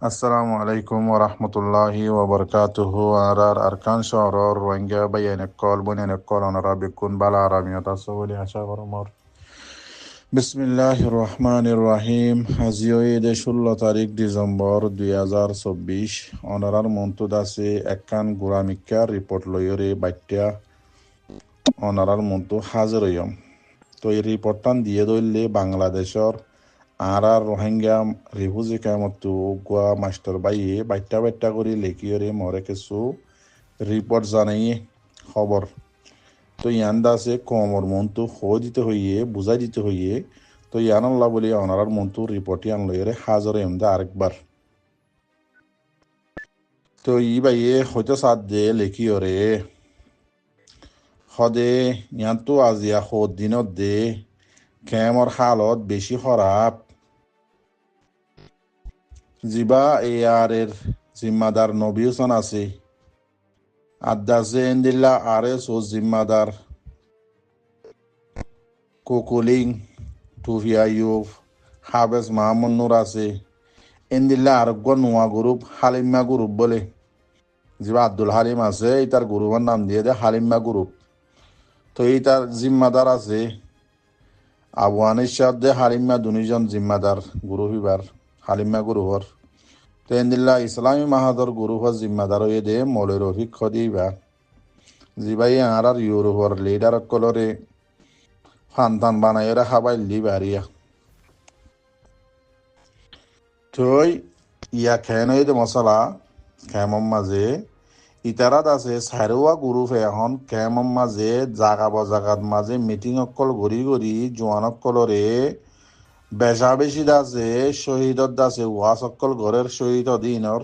Assalamu alaikum wa rahmatullahi wa barakatuhu. Arar arkan shoror rohingya bayanekol bunenekol onarabikun bala aramiyata sawli hashavarumor. Bismillahirrahmanirrahim. আজিও ঈদে 16 তারিখ December 2024 অনারার মন্তুদ আছে একখান গোড়ামিকার report লইরে বাট্যা অনারার Montu হাজির হইম। তো এই রিপোর্টটান দিয়ে দইলে বাংলাদেশর আর রোহিঙ্গা রিফিউজি কামতো গোয়া মাস্টার বাইয়ে বাইটা বাইটা করে লেখিয়রে মরে কিছু রিপোর্ট জানাই খবর। তো ইয়ান দাসে কমর মন্তু হয়ে দিতে হইয়ে বুঝাই দিতে হইয়ে তো ইয়ান আল্লাহ বলি অনারার মন্তু রিপোর্ট ইয়ান লইরে হাজার এমদা আরেকবার। তো ই বাইয়ে হয়তো সাত দে লেখিয়রে সদে ইয়ান তো আজিয়া সদ দিনত দে কেমর হালত বেশি খারাপ। জিবা এর জিম্মাদার নবী হোসেন আছে আদাসে এন্দিল্লা আরএস ও জিম্মাদার কোকুলিং টুফিয়া ইউফ হাবেস মাহমুদ নূর আছে এন্দিল্লা আরোগ্য নোয়া গ্রুপ হালিমা গ্রুপ বলে জিবা আব্দুল হালিম আছে ইতার গ্রুপের নাম দিয়ে দে হালিমা গ্রুপ। তো ইতার জিম্মাদার আছে আবু আনিস দে হালিমা দুজন জিম্মাদার গ্রুপ ইবার হালিমা গ্রুপর। তো এন্দিল্লা ইসলামী মাহাদর গ্রুপর জিম্মাদার হয়ে দে মৌলের রফিক খদিবা জিবাই আর ইউরোপর লিডার কলরে ফান্তান বানাইরা খাবাই লিবারিয়া। থই ইয়া খেন হইতে মশলা খেমম মাঝে ইতারাত আছে সারোয়া গ্রুপ এখন খেমম মাঝে জাগা বজাগাত মাঝে মিটিং অকল ঘুরি ঘুরি জোয়ান অকলরে বেশা বেশি দাসে শহীদত দাসে ওয়াস অকল ঘরের শহীদ দিনর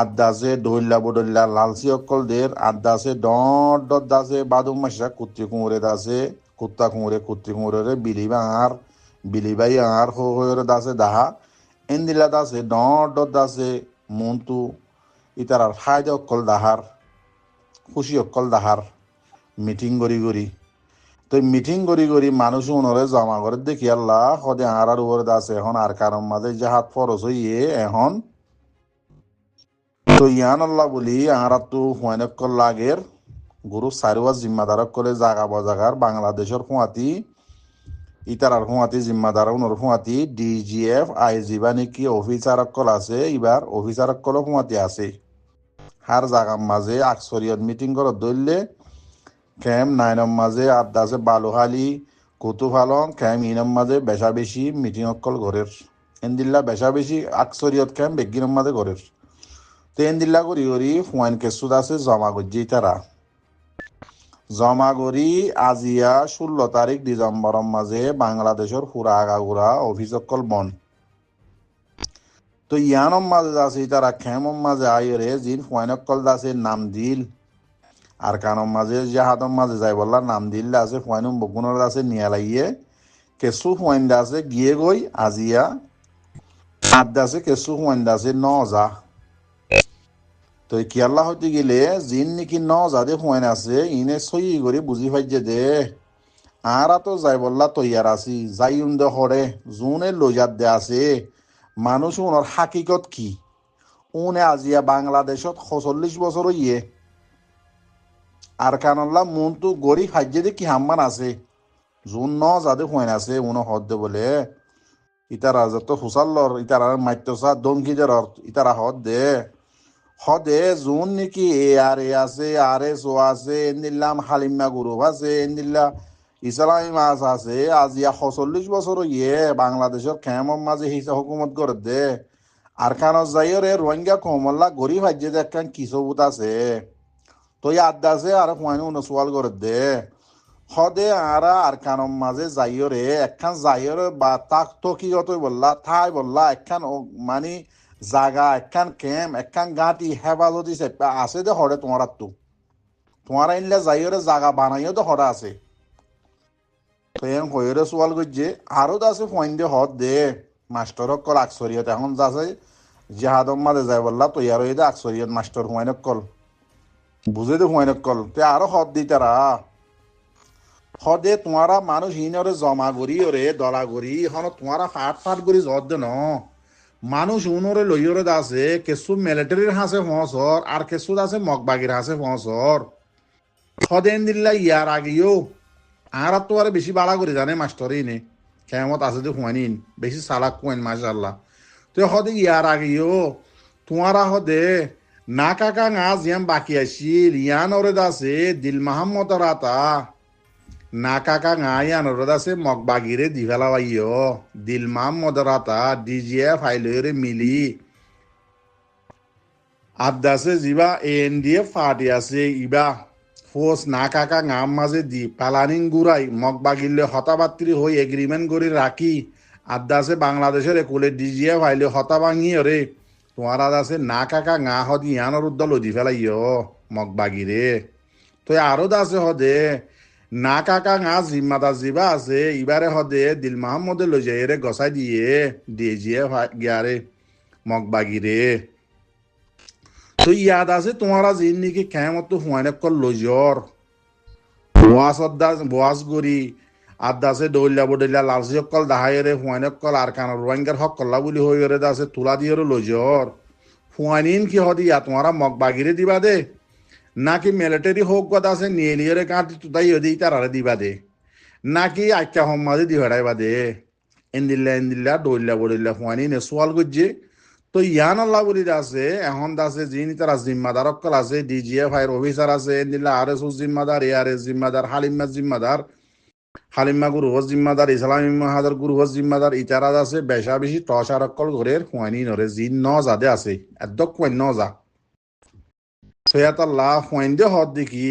আদাসে ডইল্লা বডল্লা লালসি অকল দের আদাসে ডট ডট দাসে বাদুম মাসা কুত্তি কুমড়ে দাসে কুত্তা কুমড়ে কুত্তি কুমড়ে বিলিবাই আর হয়ে দাসে দাহা এন্দিলা দাসে ডট ডট দাসে মন্তু ইতারার ফায়দা অকল দাহার খুশি অকল দাহার মিটিং গড়ি গড়ি। তো মিটিং গড়ি গড়ি মানুষ উনরে জমা করে দেখি আল্লাহ সদে আর উপরে দাসে এখন আর কারণ মাঝে যে হাত ফরস হইয়ে এখন তো ইয়ান আল্লাহ বলি আর তো হুয়ানকল লাগের গুরু সারোয়া জিম্মাদারক করে জাগা বজাগার বাংলাদেশের হুঁয়াতি ইতারার হুঁয়াতি জিম্মাদার উনর হুঁয়াতি ডিজিএফ আইজি বা নাকি অফিসার অকল আছে এবার অফিসার অকল হুঁয়াতি আছে হার জাগার মাঝে আকসরিয়ত মিটিং করে ধরলে ক্যাম নাইনম মাঝে আদাসে বালুহালি কুতুফালং ক্যাম ইনম মাঝে বেশা বেশি মিটিং অকল ঘরের এন্দিল্লা বেশা বেশি আকসরিয়ত ক্যাম বেগিনম মাঝে ঘরের। তো এন্দিল্লা করি করি হুয়াইন কেসুদ আছে জমা করছি তারা জমা করি আজিয়া 16 তারিখ ডিসেম্বরের মাঝে বাংলাদেশের পুরা আগাগুড়া অফিস অকল বন। তো ইয়ানম মাঝে আছে তারা খেমম মাঝে আইরে জিন হুয়াইন অকল দাসে নাম দিল আর কানম মাঝে জাহাদম মাঝে যাই বললা নাম দিল আছে হুয়াইনুম বকুনের আছে নিয়ে লাইয়ে কেসু হুয়াইন দাসে গিয়ে গই আজিয়া আদ দাসে কেসু হুয়াইন দাসে ন যা। তো কি আল্লাহ হইতে গেলে জিন নাকি ন যাদে হুয়াইন আছে ইনে সই করে বুঝি পাইছে দে আর তো যাই বললা তৈয়ার আছি যাই দে হরে জুনে লজাত দে আছে মানুষ উনার হাকিকত কি উনে আজিয়া বাংলাদেশত 46 বছর ইয়ে আর কানল্লা মনটো গড়ি ফাইজে দে কি হাম্মান আছে জুন ন যাদে হুয়াইন আছে উনো হদ বলে ইতারা যত হুসাল্লর ইতারা মাইতসা দমকিদের ইতারা হদ দে হদে জুন নাকি এ আছে আর এস ও আছে এন্দিল্লাম হালিমা গ্রুপ আছে এন্দিল্লা ইসলামী মাছ আছে আজিয়া 46 বছর ইয়ে বাংলাদেশের খেমম মাঝে হিসা হুকুমত করে দে আর খান যাইরে রোহিঙ্গা কমল্লা গরিব হাজ্যে দেখান কি সবুত আছে তো আড্ডা আছে আর হুয়াইন উনসওয়াল করে দে হদে আর কানম মাঝে যাইরে একখান যাইরে বা তাক তো কি যত বললা থাই বললা একখান মানে জাগা একখান ক্যাম্প একখান গাঁটি হেফাজতি আছে দে হরে তোমার তো তোমার আইনলে যাইরে জাগা বানাইও তো হরে আছে। তো হইরে সোয়াল করছে আরো আছে ফোন দে হদ দে মাস্টার কল আকসরিয়ত এখন যাচ্ছে জাহাদম মাঝে যাই বললা তো ইয়ার দে আকসরিয়ত মাস্টার হুয়াইন কল বুঝে দে হুয়াইন কল তে আরো হদ দি তারা হদে তোমারা মানুষ ইনরে জমা করি ওরে দলা করি এখন তোমারা ফাট ফাট করি জদ দে ন মানুষ উনরে লইয়রে আছে কিছু মিলিটারির হাসে ফসর আর কিছু আছে মগবাগির হাসে ফসর সদেন দিল্লা ইয়ার আগেও আর তো আর বেশি বাড়া করে জানে মাস্টরই নে কেমত আছে যে হুয়ানিন বেশি সালাক কুয়েন মাশাল্লাহ তো হদে ইয়ার আগেও তোমারা হদে না কাকা গাছ ইয়াম বাকি আসিল ইয়ান ওরে দাসে দিল মাহমদ রাতা না কাকা ngা ইয়ান ওরে দাসে মগবাগিরে দিভেলা বাইও দিল মাহমদ রাতা ডিজিএফ ফাইলরে মিলি আদাসে জিবা এনডিএফ পার্টি আছে ইবা ফোর্স না কাকা গাম মাঝে দি পালানিং গুড়াই মগবাগিলে হতাবাত্রি হই এগ্রিমেন্ট করে রাখি আদাসে বাংলাদেশের একুলে ডিজিএফ আইলে হতা ভাঙি রে তোমার আছে না কাকা গা হদি ইয়ানোর উদ্দল লদি ফেলাইও মগবাগিরে তো আরো দাসে হদে না কাকা গা জিম্মাদার জিবা আছে ইবারে হদে দিল মাহমুদে লই যায় রে গসাই দিয়ে ডিজিএফ গিয়ারে মগবাগিরে তো ইয়াদ আছে তোমারা জিন্দিগি কেমত হুয়ানে কল লজর বোয়াস গরি আদাসে দৌল্লা বদল্লা লালসি অকল দাহাইরে হুয়ানে কল আর কান রোহিঙ্গার হক কল্লা বুলি হয়ে দাসে তুলা দিয়ে লজর হুয়ানিন কি হদি ইয়া তোমারা মগবাগিরে দিবা দে নাকি মিলিটারি হোক কথা আছে নিয়ে নিয়ে কাঁটি তুতাই হদি তারারে দিবা দে নাকি আক্কা হম্মাদে দি হড়াইবা দে এন্দিল্লা দৌল্লা বদল্লা হুয়ানিন সোয়াল গজ্জে তো ইয়ান আল্লাহ বলি আছে এখন আছে যিনি তারা জিম্মাদার অকল আছে ডিজিএফ আইর অফিসার আছে এন্দিল্লা আর এস জিম্মাদার এ আর এস জিম্মাদার হালিম্মা গুরু হস জিম্মাদার ইসলামী মাহাদার গুরু হস জিম্মাদার ইতারা আছে বেশা বেশি টসার অকল ঘরের হুয়ানি নরে জিন ন যাদে আছে একদম কুয়ান ন যা সৈয়াতাল্লাহ হুয়াইন দে হদ দেখি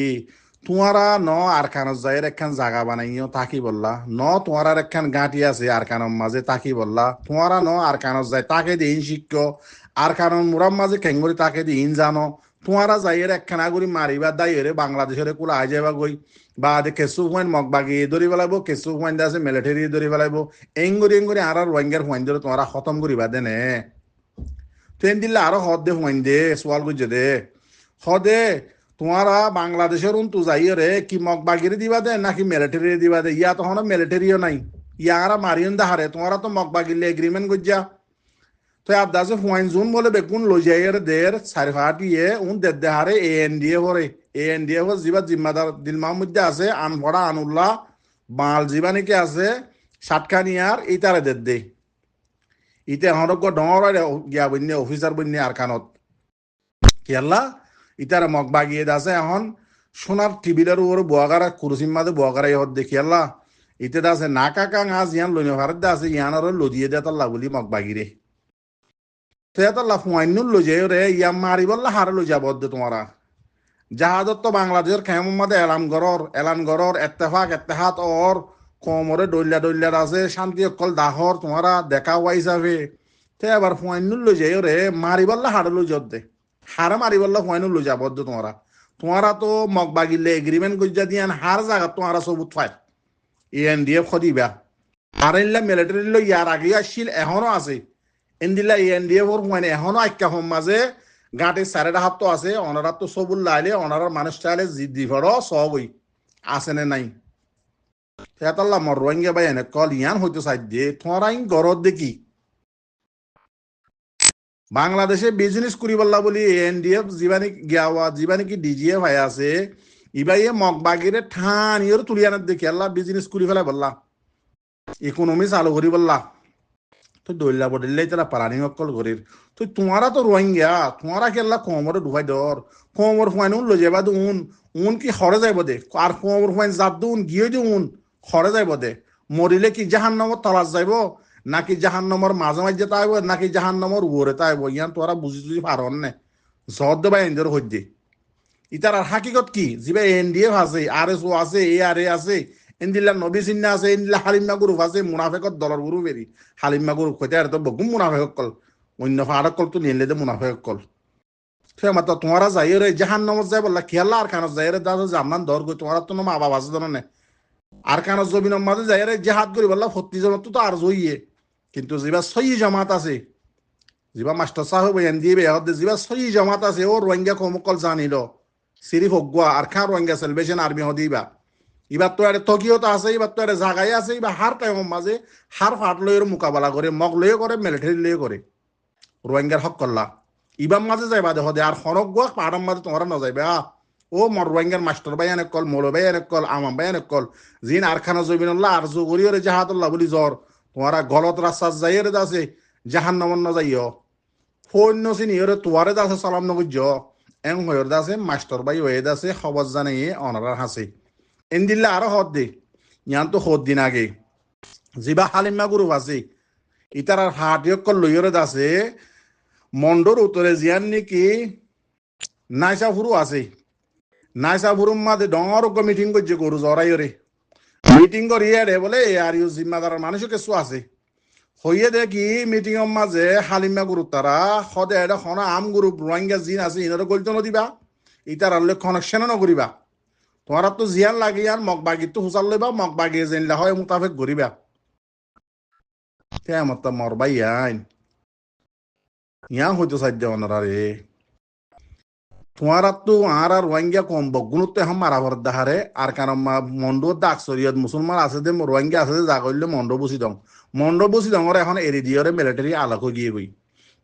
তোমারা ন আরকানত যাইয়ের একখান জাগা বানাইও তাকি বললা ন তোমার একখান গাঁটি আছে আরকানের মাঝে তাকি বললা তোমারা ন আরকানত যাই তাকে দিন শিক্ষ আরকানের মুরাম মাঝে খেঙ্গরি তাকে দিন জানো তোমারা যাইয়ের একখান আগুরি মারিবা দাইয়েরে বাংলাদেশের কুলা আই যাবা গই বা দে কেসু হুয়াইন মগবাগি ধরি পেলাইব কেসু হুয়াইন আছে মিলিটারি ধরি পেলাইব এঙ্গরি আর রোহিঙ্গার হুয়াইন ধরে তোমারা খতম করিবা দেনে ট্রেন দিলে আরো হদ দে হুয়াইন দে সোয়াল গুজে দে হদে তোমারা বাংলাদেশের উন্তু যাইয়ে রে কি মগবাগিরে দিবা দে নাকি মিলিটারি দিবা দে ইয়া তখন মিলিটারিও নাই ইয়ারা মারিয়ন দাহারে তোমারা তো মগবাগিলে এগ্রিমেন্ট গজ্জা তো আদাসে হুয়াইন জুন বলে বেকুন লই যাইয়ের দের সারিফাটিয়ে উন দেহারে এএনডিএ হরে এএনডিএ হর জিবা জিম্মাদার দিল মাহমুদ্দে আছে আনফড়া আনুল্লাহ বাল জিবা নাকি আছে সাতখানিয়ার ইতারে দে ইতে হরক ডর গিয়া বন্যে অফিসার বন্যে আর কানত কেলা ইতারা মগবাগিয়ে আছে এখন সোনার টিভিটার উপর বোয়াগারা কুরসির মাঝে বোয়াগারা ইহত দেখি আল্লাহ ইতে আছে না কাকা আজ ইয়ান লইনে ভারত আছে ইয়ানোর লদিয়ে দে তাল্লা বলি মগবাগিরে তেতাল্লা ফুয়াইনুল লই যায় রে ইয়া মারি বললা হারে লই যাব দে তোমারা জাহাজত তো বাংলাদেশের খেমর মাঝে এলান গরর এত্তেহাত ওর কোমরে ডইল্লা আছে শান্তি অকল দাহর তোমারা দেখা হওয়া হিসাবে তে এবার ফুয়াইনুল লই যায় রে মারি বললা হারে লই যত দে হারে মারি বললা ফুয়াইনুল লই যাব দে তোমারা তো মগবাগিলে এগ্রিমেন্ট গজ্জা দিয়ান হার জায়গা তোমারা সবুত ফাই এএনডিএফ খদিবা আর ইল্লা মিলিটারি লই ইয়ার আগে আসছিল এখনো আছে এন্দিল্লা এএনডিএফ ওর মানে এখনো আক্কা হম মাঝে গাঁটে সারেটা হাত তো আছে ওনারা তো সবুল লাইলে ওনারা মানুষ চাইলে দিভর সবই আছে নে নাই তেতাল্লা মর রোহিঙ্গা বাই এনে কল ইয়ান হইতো সাইড দিয়ে তোমারা ইন গরত দেখি বাংলাদেশে বিজনেস করি বললা বলি এনডিএফ জীবানি কি ডিজিএফ ভাই আছে ইবাই মগবাগিরে ঠান ইয়ের তুলিয়ানের দেখি আল্লাহ বিজনেস করি ফেলা বললা ইকোনমি চালু করি বললা তো দৈল্লা বদল্লাই তারা পারানি অকল ঘরের তো তোমারা তো রোহিঙ্গা তোমারা কি আল্লাহ কোমরে ডুবাই দর কোমর ফুয়াইন উন লো যাবা উন কি হরে যাইব দে আর কোমর ফুয়াইন জাত দুন গিয়ে উন হরে যাইব দে মরিলে কি জাহান্নামত তলাশ যাইব নাকি জাহান্নামর মাঝে মাঝে তাইব নাকি জাহান্নামর উপরে তাইব ইয়ান তোরা বুঝি পারন নে জদ দেবা এনদের হইতে ইতার আর হাকিকত কি যিবা এনডিএফ আছে আর এস ও আছে এ আর এ আছে এন্দিল্লা নবী চিন্না আছে এন্দিল্লা হালিমা গ্রুপ আছে মুনাফেকত দলর গ্রুপ এরি হালিমা গ্রুপ কইতে আর তো বগুম মুনাফেক কল অন্য ফাড়া কল তো নিলে দে মুনাফেক কল সে মাত্র তোমারা যাই রে জাহান্নামত যাই বললা খেয়াল্লা আর খানত যাই রে দাদা জামনান দর গই তোমারা তো মা বাবা আছে জানো না আর খানত জমিনের মাঝে যাই রে জেহাদ করি বললা ফত্তি জমাত তো আর জইয়ে কিন্তু যিবা সহি জামাত আছে যিবা মাস্টার সাহেব এনডিএ বেহদ যিবা সহি জামাত আছে ও রোহিঙ্গা কমকল জানিল সিরিফ হগুয়া আর খান রোহিঙ্গা সেলভেশন আর্মি হদিবা এবার তো আর তকিয়ত আছে এবার তো আর জাগাই আছে এবার হার টাইম মাঝে হার ফাট লইয়ের মোকাবেলা করে মগ লয়ে করে মিলিটারি লয়ে করে রোহিঙ্গার হক করলা ইবাম মাঝে যাইবা দেহ দে আর হনক গুয়া পাহাড়ম মাঝে তোমরা ন যাইবে ও মর রোহিঙ্গার মাস্টার ভাই এনে কল মৌল ভাই এনে কল আমাম ভাই এনে কল জিন আর খানা জবিনুল্লাহ আর জুগরিয়রে জাহাতুল্লাহ বলি জ্বর তোমারা গলত রাস্তা যাইরে দাসে জাহান নমন ন যাইও ফোন নসিনি ওরে তোয়ারে দাসে সালাম নগুজ এং হয়র দাসে মাস্টার ভাই হয়ে দাসে খবর জানাইয়ে অনারার হাসে এন্দিল্লা আরো হদ দে ইয়ান তো হদ দিন আগে জিবা হালিমা গুরু আছে ইতার হাটিয়কল লইরে দাসে মন্ডর উত্তরে জিয়ান নাকি নাইসা ফুরু আছে নাইসা ফুরুর মাঝে ডর মিটিং করছে গরু জরাইরে মিটিং করিয়ে রে বলে আর ইউ জিম্মাদার মানুষ কিছু আছে হইয়ে দেখি মিটিং এর মাঝে হালিমা গুরু তারা সদে এটা খনা আম গুরু রোহিঙ্গা জিন আছে ইনারে গল্প নদিবা ইতার আল্লে কানেকশন নকরিবা তোমার তো জিয়ান লাগে আর মগ বাগি তো হুসাল লইবা মগ বাগি জেনলা হয় মোতাবেক ঘুরিবা কেমত মরবাই আইন ইয়া হইতো সাধ্য অনারে তোমার তো আর আর রোহিঙ্গা কম বগুনতে হাম মারাভর দাহারে আর কারণ মন্ডো দাগ শরীয়ত মুসলমান আছে দে রোহিঙ্গা আছে যা কইলে মন্ড বসি দং এখন এরি দিয়রে মিলিটারি আলাক গিয়ে গই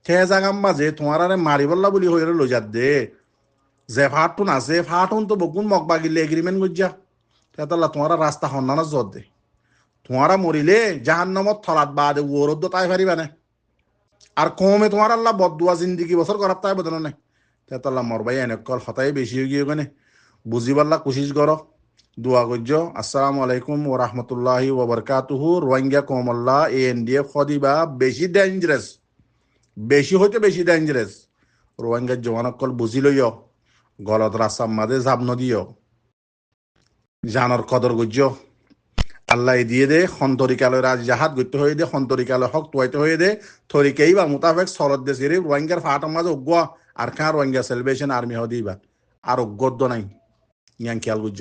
সে জাগাম মাঝে তোমার আরে মারিবল্লা বলি হইরে লইজাত দে যে ফাটুন আছে ফাটুন তো বগুন মগ বাগিলে এগ্রিমেন্ট গজ্জা তেতাল্লা তোমার রাস্তা হন্নানা জত দে তোমারা মরিলে জাহান্নামত থলাত বাদে ওরদ তাই পারিবা না আর কমে তোমার আল্লাহ বদুয়া জিন্দিগি বছর করার তাই বদল নাই তেতাল্লা মরবাই এনেকল হতাই বেশি হয়ে গিয়ে গনে বুঝিবাল্লা কোশিশ করো দোয়া করছ আসসালামু আলাইকুম ও রহমতুল্লাহি ওয়া বারাকাতুহু রোহিঙ্গা কমল্লা এনডিএফ খদিবা বেশি ডেঞ্জারাস বেশি হইতে বেশি ডেঞ্জারাস রোহিঙ্গার জওয়ানকল বুঝি লইও গলত রাস্তার মাঝে ঝাপ নদিও জানর কদর গুজ্জ আল্লাহ দিয়ে দে সন্তরিকালয় রাজ জাহাজ গত্য হয়ে দে সন্তরিকালয় হক তুয়াইতে হয়ে দে থরিকেই বা মোতাবেক সরদ দে সিরে রোহিঙ্গার ফাটার মাঝে উগ্র আর খাঁ রোহিঙ্গা সেলিব্রেশন আর্মি হদিবা আর উগ্র নাই ইয়াং খেয়াল গুজ্জ